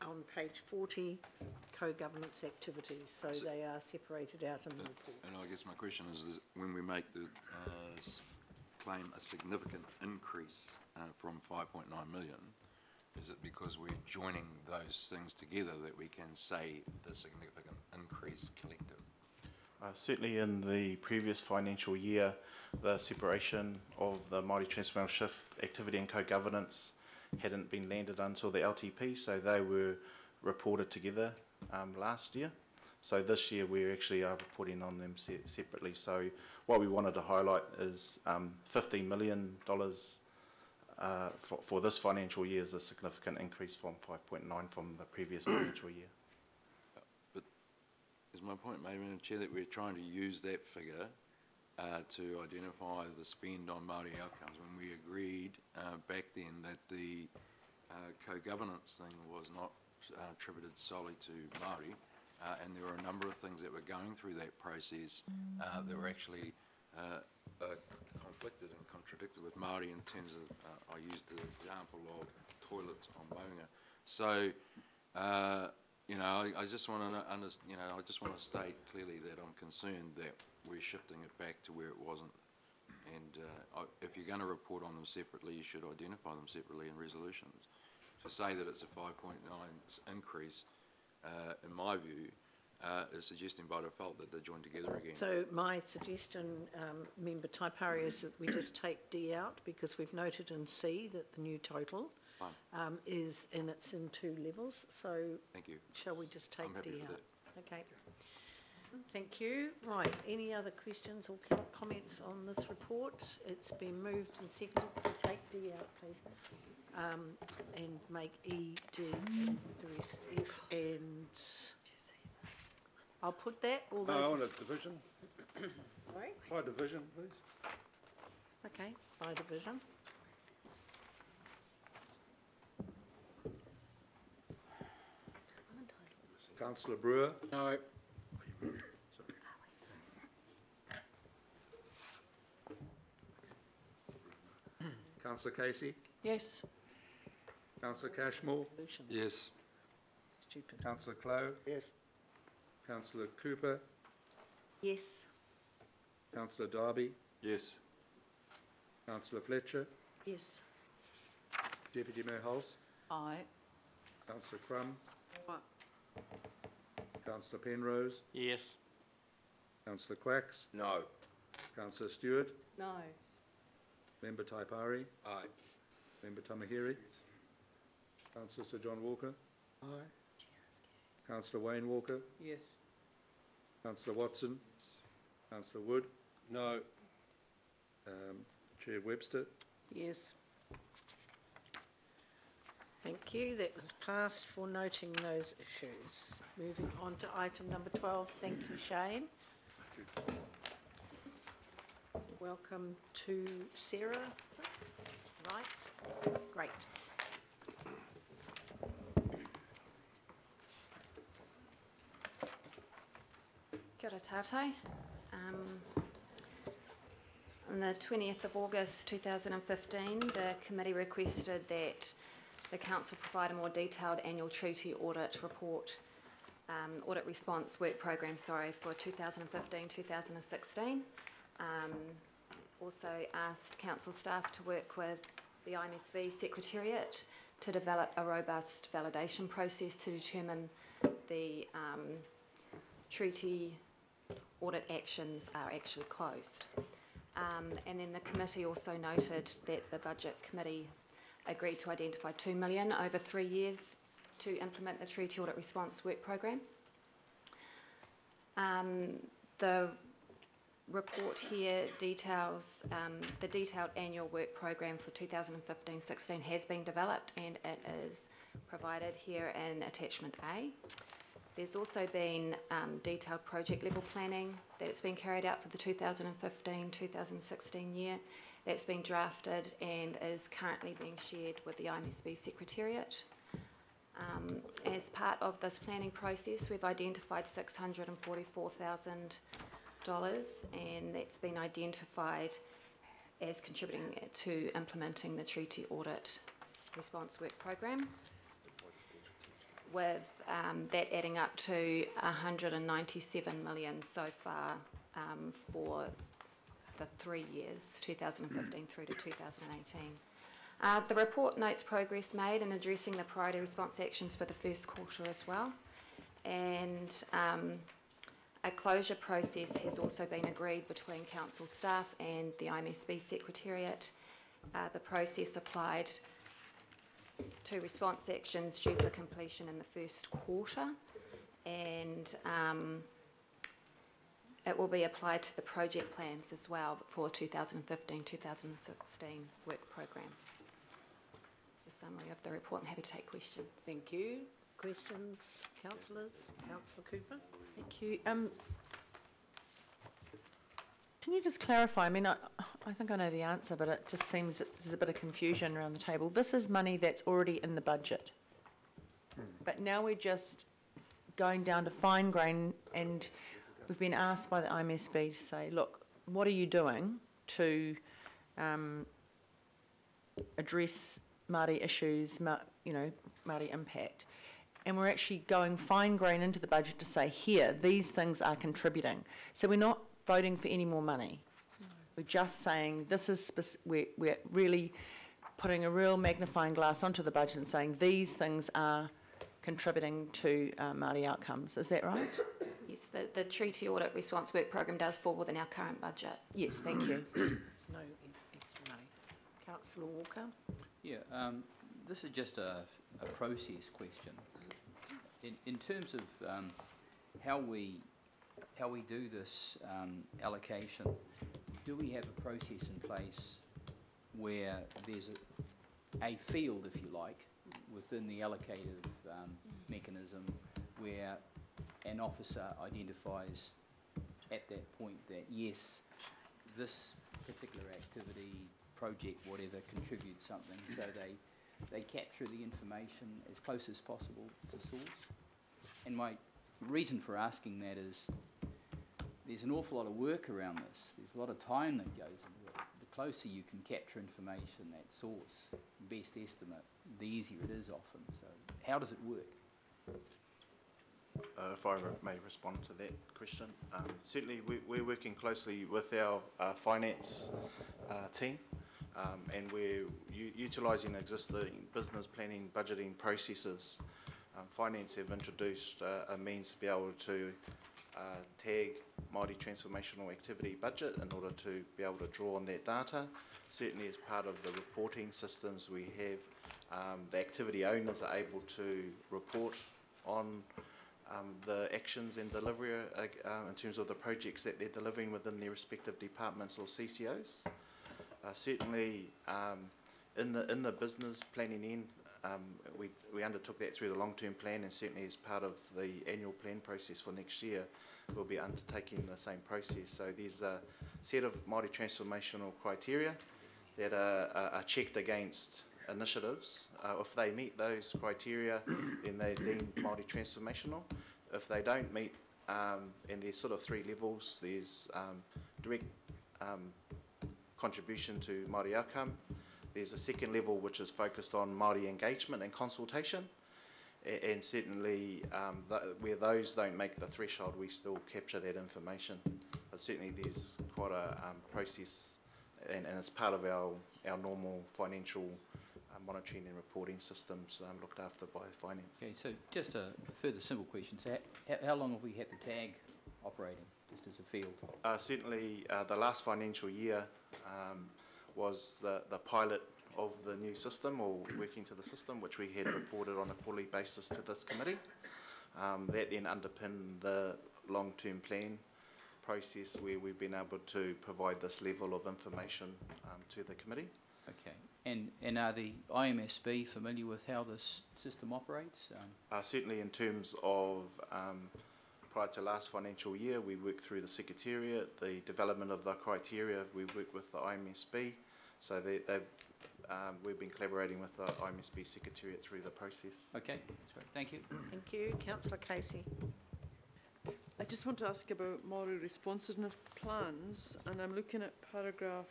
on page 40, co-governance activities, so they are separated out in the report. And I guess my question is when we make the claim a significant increase from 5.9 million, is it because we're joining those things together that we can say the significant increase collective? Certainly in the previous financial year, the separation of the Māori Transformational Shift activity and co-governance hadn't been landed until the LTP, so they were reported together last year. So this year we actually are reporting on them separately. So what we wanted to highlight is $15 million for this financial year is a significant increase from 5.9 from the previous financial year. But is my point made, Madam Chair, that we're trying to use that figure to identify the spend on Māori outcomes when we agreed back then that the co-governance thing was not attributed solely to Māori, and there were a number of things that were going through that process that were actually conflicted and contradicted with Māori in terms of, I used the example of toilets on Maunga. So, you know, I just want to I just want to state clearly that I'm concerned that we're shifting it back to where it wasn't. And if you're going to report on them separately, you should identify them separately in resolutions. To say that it's a 5.9 increase, in my view, is suggesting by default that they're joined together again. So my suggestion, Member Taipari, is that we just take D out because we've noted in C that the new total is, and it's in 2 levels. So thank you. Shall we just take D out? Okay. Thank you. Right. Any other questions or comments on this report? It's been moved and seconded to take D out, please, and make E, D, and the rest F and. I'll put that. All those. I want a division. Sorry? By division, please. Okay, by division. Councillor Brewer. No. Councillor Casey. Yes. Councillor Cashmore. Yes. Stupid. Councillor Clow. Yes. Councillor Cooper. Yes. Councillor Darby. Yes. Councillor Fletcher. Yes. Deputy Mayor Hulse. Aye. Councillor Crum. What? Councillor Penrose. Yes. Councillor Quacks. No. Councillor Stewart. No. Member Taipari. Aye. Member Tamahiri. Councillor Sir John Walker. Aye. Councillor Wayne Walker. Yes. Councillor Watson. Councillor Wood. No. Chair Webster. Yes. Thank you. That was passed for noting those issues. Moving on to item number 12. Thank you, Shane. Thank you. Welcome to Sarah. Right. Great. Kia ora tātai. On the 20th of August 2015, the committee requested that the council provide a more detailed annual treaty audit report, audit response work programme, for 2015-2016. Also asked council staff to work with the IMSB Secretariat to develop a robust validation process to determine the treaty audit actions are actually closed. And then the committee also noted that the budget committee agreed to identify $2 million over 3 years to implement the treaty audit response work programme. The report here details the detailed annual work programme for 2015-16 has been developed and it is provided here in attachment A. There's also been detailed project level planning that's been carried out for the 2015-2016 year. That's been drafted and is currently being shared with the IMSB Secretariat. As part of this planning process, we've identified $644,000 and that's been identified as contributing to implementing the treaty audit response work programme. with that adding up to 197 million so far for the 3 years, 2015 through to 2018. The report notes progress made in addressing the priority response actions for the first quarter as well, and a closure process has also been agreed between council staff and the IMSB Secretariat. The process applied to response actions due for completion in the first quarter, and it will be applied to the project plans as well for 2015-2016 work programme. It's a summary of the report. I'm happy to take questions. Thank you. Questions, councillors? Councillor Cooper? Thank you. Can you just clarify? I mean, I think I know the answer, but it just seems that there's a bit of confusion around the table. This is money that's already in the budget, but now we're just going down to fine grain, and we've been asked by the IMSB to say, look, what are you doing to address Māori issues, Māori impact? And we're actually going fine grain into the budget to say, here, these things are contributing. So we're not voting for any more money. No. We're just saying this is, we're really putting a real magnifying glass onto the budget and saying these things are contributing to Māori outcomes. Is that right? Yes, the Treaty Audit Response Work Programme does fall within our current budget. Yes, thank you. No extra money. Councillor Walker? Yeah, this is just a process question. In terms of how we do this allocation, do we have a process in place where there's a field, if you like, within the allocative mechanism where an officer identifies at that point that yes, this particular activity, project, whatever, contributes something, so they capture the information as close as possible to source? And my reason for asking that is there's an awful lot of work around this. There's a lot of time that goes into it. The closer you can capture information at source, best estimate, the easier it is often. So how does it work? If I may respond to that question. Certainly we're working closely with our finance team, and we're utilising existing business planning, budgeting processes. Finance have introduced a means to be able to tag Māori transformational activity budget in order to be able to draw on that data. Certainly as part of the reporting systems we have, the activity owners are able to report on the actions and delivery in terms of the projects that they're delivering within their respective departments or CCOs. Certainly in the business planning end, we undertook that through the long-term plan, and certainly as part of the annual plan process for next year, we'll be undertaking the same process. So there's a set of Māori transformational criteria that are checked against initiatives. If they meet those criteria, then they're deemed Māori transformational. If they don't meet, and there's sort of three levels, there's direct contribution to Māori outcome. There's a second level which is focused on Māori engagement and consultation, and certainly where those don't make the threshold, we still capture that information. But certainly there's quite a process, and it's part of our normal financial monitoring and reporting systems looked after by finance. Okay, so just a further simple question. So how long have we had the tag operating, just as a field? Certainly the last financial year was the pilot of the new system, or working to the system, which we had reported on a quarterly basis to this committee. That then underpinned the long-term plan process where we've been able to provide this level of information to the committee. Okay, and are the IMSB familiar with how this system operates? Certainly in terms of prior to last financial year, we worked through the Secretariat, the development of the criteria, we worked with the IMSB, so we've been collaborating with the IMSB Secretariat through the process. Okay, that's great. Thank you. Thank you. Councillor Casey. I just want to ask about Māori responsiveness plans, and I'm looking at paragraph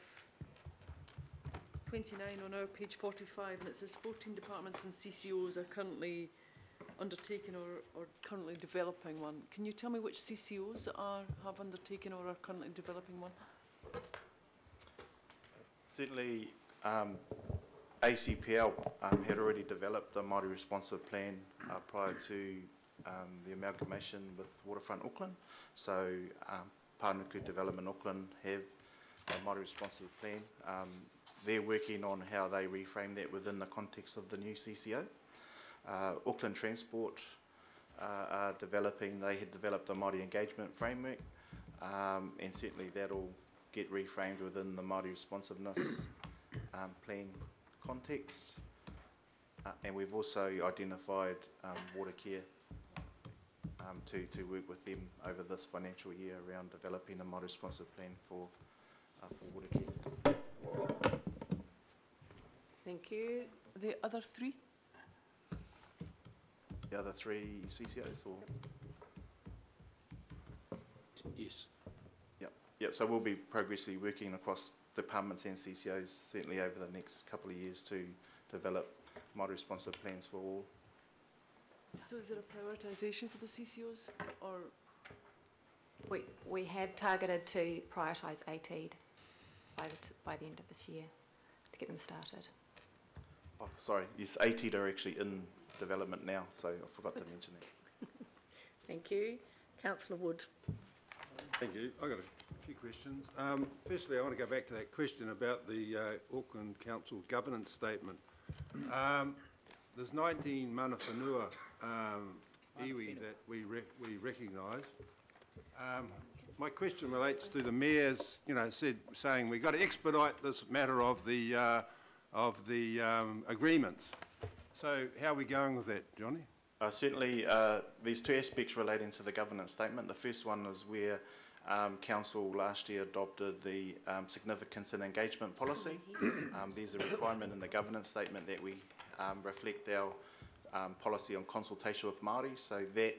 29 on our page 45, and it says 14 departments and CCOs are currently undertaken or currently developing one. Can you tell me which CCOs have undertaken or are currently developing one? Certainly, ACPL had already developed a Māori responsive plan prior to the amalgamation with Waterfront Auckland. So Pānuku Development Auckland have a Māori responsive plan. They're working on how they reframe that within the context of the new CCO. Auckland Transport are developing, they had developed a Māori engagement framework, and certainly that'll get reframed within the Māori responsiveness plan context. And we've also identified Watercare to work with them over this financial year around developing a Māori responsive plan for Watercare. Thank you. The other three? The other three CCOs, or? Yes. Yep, so we'll be progressively working across departments and CCOs certainly over the next couple of years to develop Māori responsive plans for all. So is there a prioritisation for the CCOs, or? We have targeted to prioritise 18 by the end of this year to get them started. Oh, sorry, yes, 18 are actually in development now, so I forgot to mention that. Thank you. Councillor Wood. Thank you. I've got a few questions. Firstly, I want to go back to that question about the Auckland Council governance statement. There's 19 mana whenua iwi that we recognise. My question relates to the mayor's, saying we've got to expedite this matter of the agreements. So how are we going with that, Johnny? Certainly, there's two aspects relating to the governance statement. The first one is where Council last year adopted the significance and engagement policy. There's a requirement in the governance statement that we reflect our policy on consultation with Māori, so that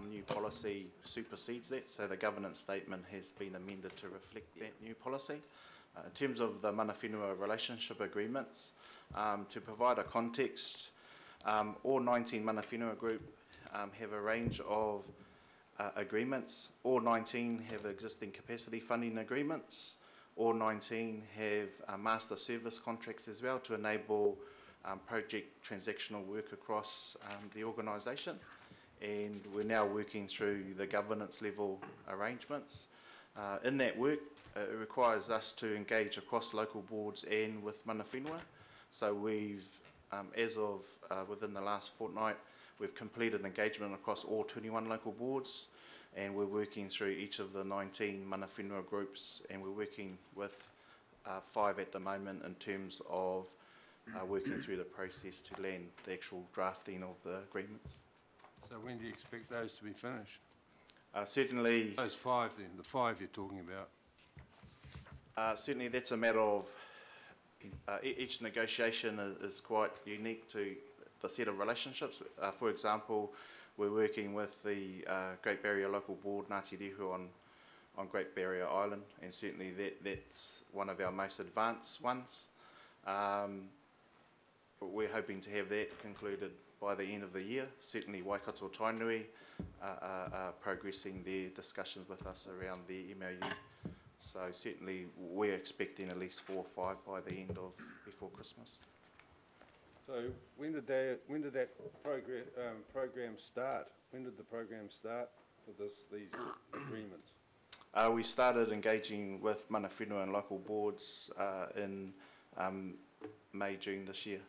new policy supersedes that, so the governance statement has been amended to reflect that new policy. In terms of the mana whenua relationship agreements, to provide a context, all 19 mana whenua group have a range of agreements. All 19 have existing capacity funding agreements. All 19 have master service contracts as well to enable project transactional work across the organisation. And we're now working through the governance level arrangements. In that work, it requires us to engage across local boards and with mana whenua. So we've, as of within the last fortnight, we've completed engagement across all 21 local boards, and we're working through each of the 19 mana whenua groups, and we're working with 5 at the moment in terms of working through the process to land the actual drafting of the agreements. So when do you expect those to be finished? Certainly. Those 5 then, the 5 you're talking about. Certainly that's a matter of each negotiation is quite unique to the set of relationships. For example, we're working with the Great Barrier Local Board, Ngāti Rehu, on Great Barrier Island, and certainly that's one of our most advanced ones. We're hoping to have that concluded by the end of the year. Certainly Waikato Tainui are progressing their discussions with us around the MOU. So certainly we're expecting at least 4 or 5 by the end of before Christmas. So when did that program start? When did the program start for these agreements? We started engaging with mana whenua and local boards in May, June this year.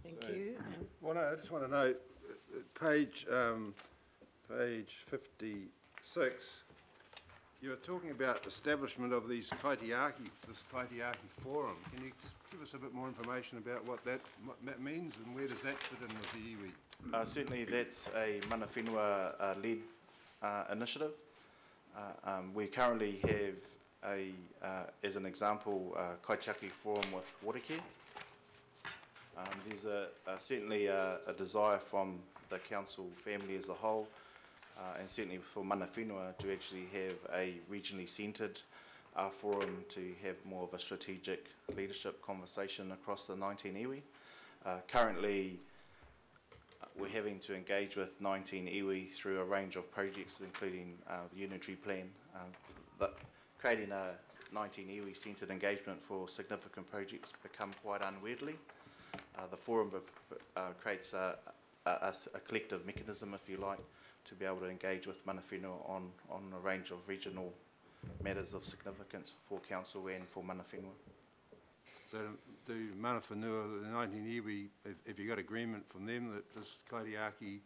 Thank you. Well, no, I just want to know, page 56, you were talking about establishment of this kaitiaki forum. Can you give us a bit more information about what that means and where does that fit in with the iwi? Certainly that's a mana whenua led initiative. We currently have as an example, kaitiaki forum with Watercare. There's certainly a desire from the council family as a whole, and certainly for mana whenua to actually have a regionally centred forum to have more of a strategic leadership conversation across the 19 iwi. Currently, having to engage with 19 iwi through a range of projects, including the unitary plan. Creating a 19 iwi centred engagement for significant projects become quite unwieldy. The forum creates a collective mechanism, if you like, to be able to engage with mana whenua on a range of regional matters of significance for council and for mana whenua. So do mana whenua, the 19 iwi, if you got agreement from them that this Kaitiaki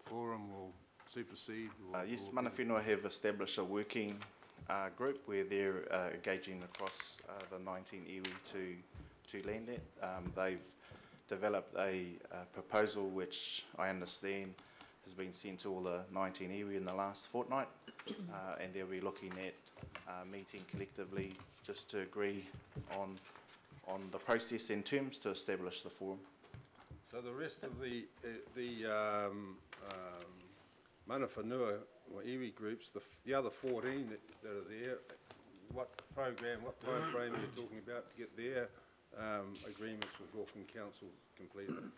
forum will supersede? Yes, mana whenua have established a working group where they're engaging across the 19 iwi to land that. They've developed a proposal which I understand has been sent to all the 19 iwi in the last fortnight, and they'll be looking at meeting collectively just to agree on the process and terms to establish the forum. So the rest of the mana whenua or iwi groups, the other 14 that are there, what program, what time frame are you talking about to get their agreements with Auckland Council completed?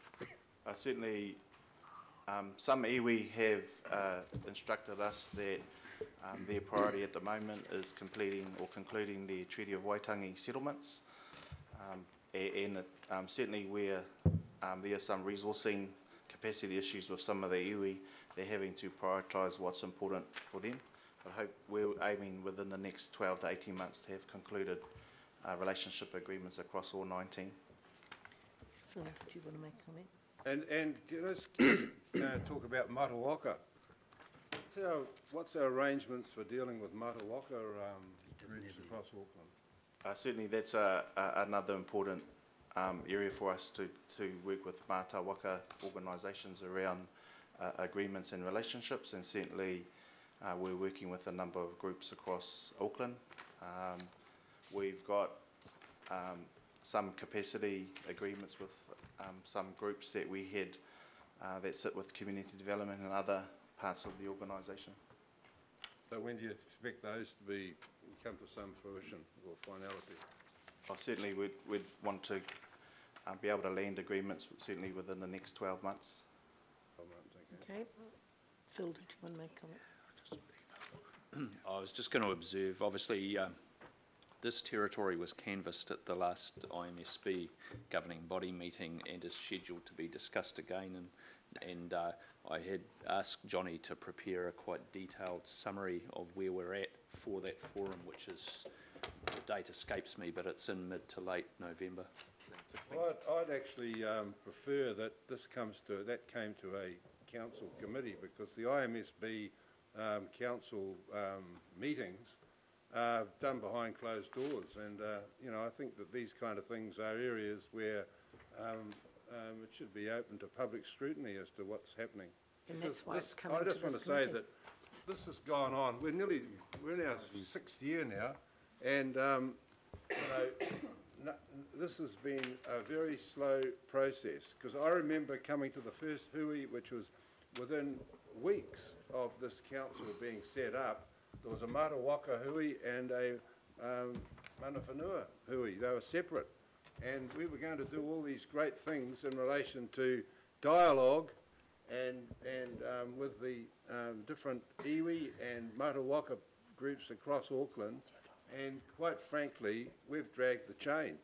Certainly, some iwi have instructed us that their priority at the moment is completing or concluding the Treaty of Waitangi settlements, and certainly where there are some resourcing capacity issues with some of the iwi, they're having to prioritise what's important for them. But I hope we're aiming within the next 12 to 18 months to have concluded relationship agreements across all 19. Phil, do you want to make a comment? And let's talk about Matawaka. What's our arrangements for dealing with Matawaka groups across Auckland? Certainly that's another important area for us to work with Matawaka organisations around agreements and relationships, and certainly we're working with a number of groups across Auckland. We've got some capacity agreements with some groups that we had that sit with community development and other parts of the organisation. So when do you expect those to come to some fruition or finality? Well, certainly we'd want to be able to land agreements, certainly within the next 12 months. 12 months, okay. Okay. Phil, did you want to make a comment? I was just going to observe, obviously, this territory was canvassed at the last IMSB governing body meeting and is scheduled to be discussed again. And I had asked Johnny to prepare a quite detailed summary of where we're at for that forum, which is, the date escapes me, but it's in mid to late November. Well, I'd actually prefer that came to a council committee, because the IMSB council meetings are done behind closed doors, and you know, I think that these kind of things are areas where it should be open to public scrutiny as to what's happening. And that's why it's coming to I just want to say that this has gone on. We're in our 6th year now, and you know, this has been a very slow process, because I remember coming to the first hui, which was within weeks of this council being set up. There was a Matawaka hui and a mana whenua hui. They were separate, and we were going to do all these great things in relation to dialogue and with the different iwi and Matawaka groups across Auckland, and quite frankly, we've dragged the chain.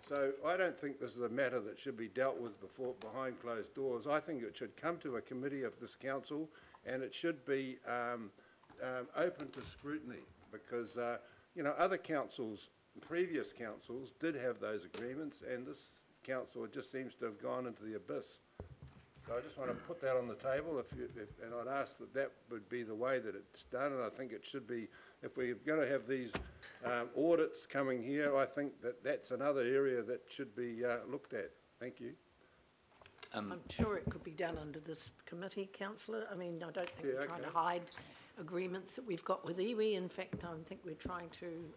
So I don't think this is a matter that should be dealt with behind closed doors. I think it should come to a committee of this council, and it should be open to scrutiny, because you know, other councils, previous councils, did have those agreements, and this council just seems to have gone into the abyss. So I just want to put that on the table, and I'd ask that would be the way that it's done, and I think it should be, if we're going to have these audits coming here, I think that's another area that should be looked at. Thank you. I'm sure it could be done under this committee, councillor. I mean, I don't think we're trying to hide agreements that we've got with iwi. In fact, I think we're trying to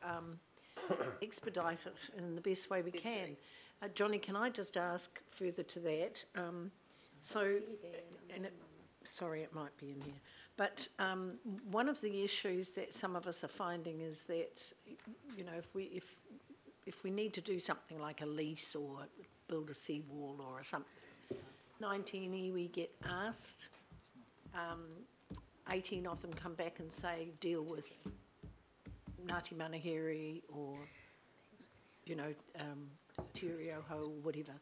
expedite it in the best way we can. Johnny, can I just ask further to that? Sorry, it might be in here. But one of the issues that some of us are finding is that, you know, if we need to do something like a lease or build a seawall or something, 19 iwi get asked, 18 of them come back and say deal with Ngāti Manahiri or, you know, Te Reo-ho, whatever.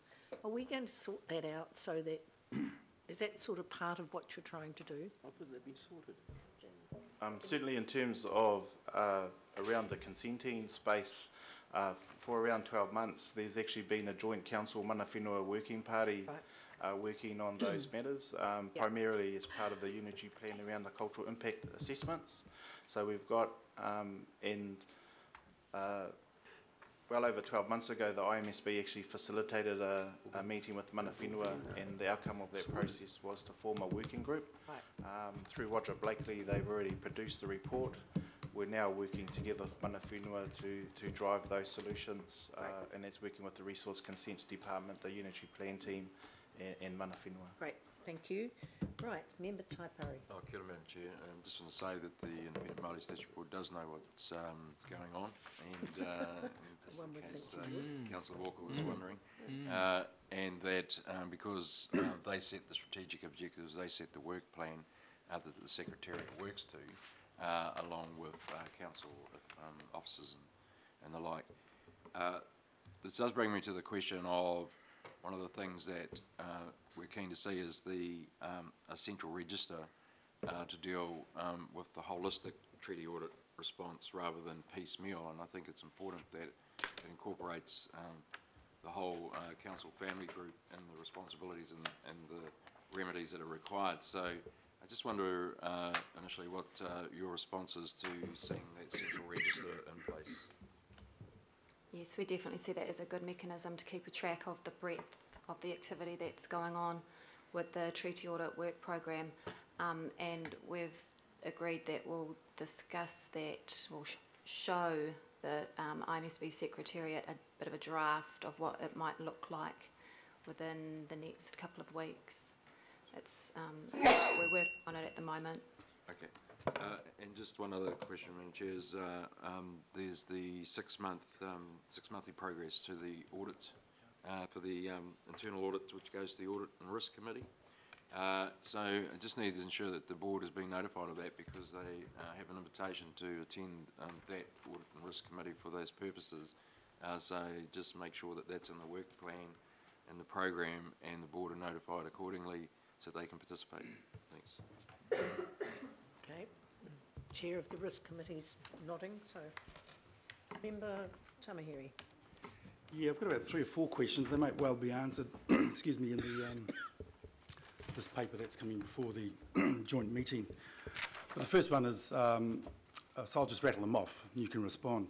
Are we going to sort that out so that, is that sort of part of what you're trying to do? I thought they'd been sorted. Certainly in terms of around the consenting space, for around 12 months, there's actually been a joint council mana whenua working party working on those matters, primarily as part of the Unity Plan around the cultural impact assessments. So we've got, well over 12 months ago, the IMSB actually facilitated a meeting with mana whenua, and the outcome of that process was to form a working group. Through Roger Blakely, they've already produced the report. We're now working together with mana whenua to drive those solutions, and that's working with the Resource Consents Department, the Unity Plan team, and mana whenua. Great, thank you. Right, Member Taipari. Oh, kia ora, Madam Chair. Just want to say that the Independent Māori Statutory Board does know what's going on, and just in case Councillor Walker was wondering, and that because they set the strategic objectives, they set the work plan that the Secretariat works to, along with council officers and the like. This does bring me to the question of one of the things that we're keen to see is a central register to deal with the holistic treaty audit response rather than piecemeal, and I think it's important that it incorporates the whole council family group and the responsibilities and the remedies that are required. So I just wonder initially what your response is to seeing that central register in place. Yes, we definitely see that as a good mechanism to keep a track of the breadth of the activity that's going on with the Treaty Audit Work Programme, and we've agreed that we'll discuss that, we'll show the IMSB Secretariat a bit of a draft of what it might look like within the next couple of weeks. It's we're working on it at the moment. Okay. And just one other question, Madam Chair, is there's the six-monthly progress to the audit for the internal audit, which goes to the Audit and Risk Committee. So I just need to ensure that the board has been notified of that, because they have an invitation to attend that Audit and Risk Committee for those purposes. So just make sure that that's in the work plan and the program, and the board are notified accordingly so they can participate. Thanks. Okay. Chair of the Risk Committee's nodding, so Member Tamahiri. Yeah, I've got about 3 or 4 questions. They might well be answered, excuse me, in the this paper that's coming before the joint meeting. But the first one is, so I'll just rattle them off and you can respond.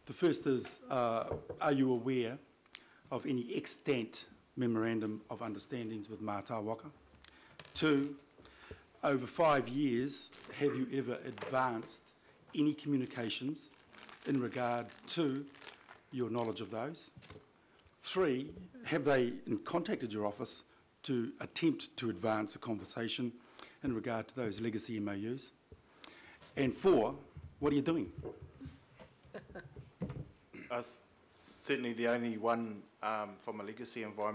The first is, are you aware of any extant memorandum of understandings with Mātai Waka? 2, over 5 years, have you ever advanced any communications in regard to your knowledge of those? 3, have they contacted your office to attempt to advance a conversation in regard to those legacy MOUs? And 4, what are you doing? Certainly the only one from a legacy environment